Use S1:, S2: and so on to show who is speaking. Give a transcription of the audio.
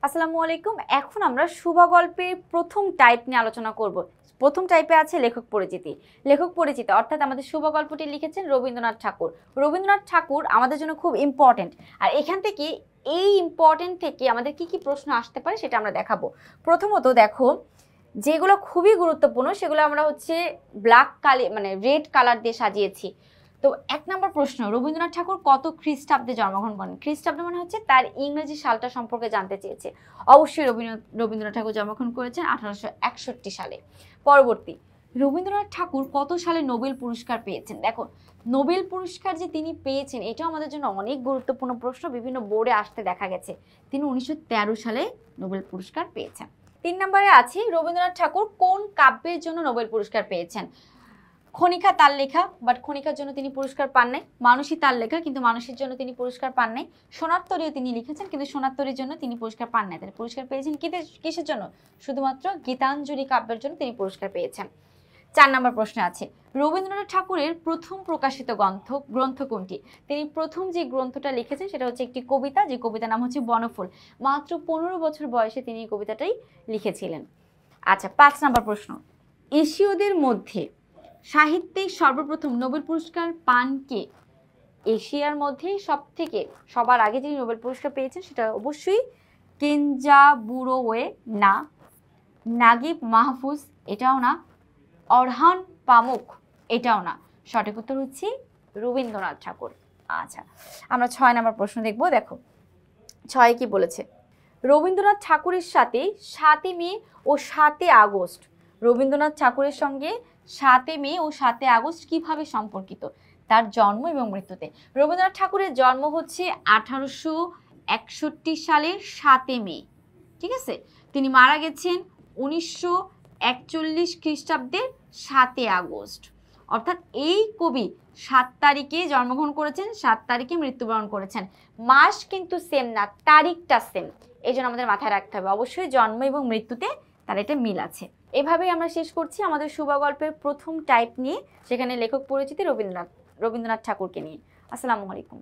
S1: আসসালামু আলাইকুম। এখন আমরা শুভা গল্পের প্রথম টাইপ নিয়ে আলোচনা করব। প্রথম টাইপে আছে লেখক পরিচিতি। লেখক পরিচিতি অর্থাৎ আমাদের শুভা গল্পটি লিখেছেন রবীন্দ্রনাথ ঠাকুর। রবীন্দ্রনাথ ঠাকুর আমাদের জন্য খুব ইম্পর্টেন্ট, আর এখান থেকে এই ইম্পর্টেন্ট থেকে আমাদের কি কি প্রশ্ন আসতে পারে সেটা আমরা দেখাবো। প্রথমত দেখো, যেগুলো খুবই গুরুত্বপূর্ণ সেগুলো আমরা হচ্ছে ব্ল্যাক কালার মানে রেড কালার দিয়ে সাজিয়েছি। তো 1 নম্বর প্রশ্ন, রবীন্দ্রনাথ ঠাকুর কত খ্রিস্টাব্দে জন্মগ্রহণ করেন? খ্রিস্টাব্দ মানে হচ্ছে তার ইংরেজি সালটা সম্পর্কে জানতে চেয়েছে। অবশ্যই রবীন্দ্রনাথ ঠাকুর জন্মগ্রহণ করেছেন 1861 সালে। পরবর্তী, রবীন্দ্রনাথ ঠাকুর কত সালে নোবেল পুরস্কার পেয়েছেন? দেখো, নোবেল পুরস্কার যে তিনি পেয়েছেন এটাও আমাদের জন্য অনেক গুরুত্বপূর্ণ প্রশ্ন, বিভিন্ন বোর্ডে আসতে দেখা গেছে। তিনি 1913 সালে নোবেল পুরস্কার পেয়েছেন। 3 নম্বরে আছে রবীন্দ্রনাথ ঠাকুর কোন কাব্যের জন্য নোবেল পুরস্কার পেয়েছেন? খনিকা তার লেখা, বাট খনিকার জন্য তিনি পুরস্কার পান নাই। মানুষই তার লেখা, কিন্তু মানুষের জন্য তিনি পুরস্কার পান নাই। সোনার তিনি লিখেছেন, কিন্তু সোনার জন্য তিনি পুরস্কার পান নাই। তিনি পুরস্কার পেয়েছেন কিসের জন্য? শুধুমাত্র গীতাঞ্জলি কাব্যের জন্য তিনি পুরস্কার পেয়েছেন। 4 নম্বর প্রশ্ন আছে, রবীন্দ্রনাথ ঠাকুরের প্রথম প্রকাশিত গ্রন্থ কোনটি? তিনি প্রথম যে গ্রন্থটা লিখেছেন সেটা হচ্ছে একটি কবিতা, যে কবিতার নাম হচ্ছে বনফুল। মাত্র 15 বছর বয়সে তিনি এই কবিতাটাই লিখেছিলেন। আচ্ছা, 5 নম্বর প্রশ্ন, এশীয়দের মধ্যে সাহিত্যে সর্বপ্রথম নোবেল পুরস্কার পান কে? এশিয়ার মধ্যে সবার আগে যিনি নোবেল পুরস্কার পেয়েছেন সেটা অবশ্যই কেঞ্জাবুরোয়ে না, নাগিব মাহফুজ এটাও না, অরহান পামুক এটাও না। সঠিক উত্তর হচ্ছে রবীন্দ্রনাথ ঠাকুর। আচ্ছা, আমরা 6 নম্বর প্রশ্ন দেখব। দেখো 6 কি বলেছে, রবীন্দ্রনাথ ঠাকুরের সাথে 7 মে ও 7 আগস্ট, রবীন্দ্রনাথ ঠাকুরের সঙ্গে 7 মে ও 7 আগস্ট কিভাবে সম্পর্কিত? তার জন্ম এবং মৃত্যুতে। রবীন্দ্রনাথ ঠাকুরের জন্ম হচ্ছে 1861 সালের 7 মে, ঠিক আছে। তিনি মারা গেছেন 1941 খ্রিস্টাব্দের 7 আগস্ট। অর্থাৎ এই কবি 7 তারিখে জন্মগ্রহণ করেছেন, 7 তারিখে মৃত্যুবরণ করেছেন। মাস কিন্তু সেম না, তারিখটা সেম, এই জন্য আমাদের মাথায় রাখতে হবে অবশ্যই জন্ম এবং মৃত্যুতে তার এটা মিল আছে। এভাবেই আমরা শেষ করছি আমাদের শুভা গল্পের প্রথম টাইপ নিয়ে, সেখানে লেখক পরিচিতি রবীন্দ্রনাথ ঠাকুরকে নিয়ে। আসসালামু আলাইকুম।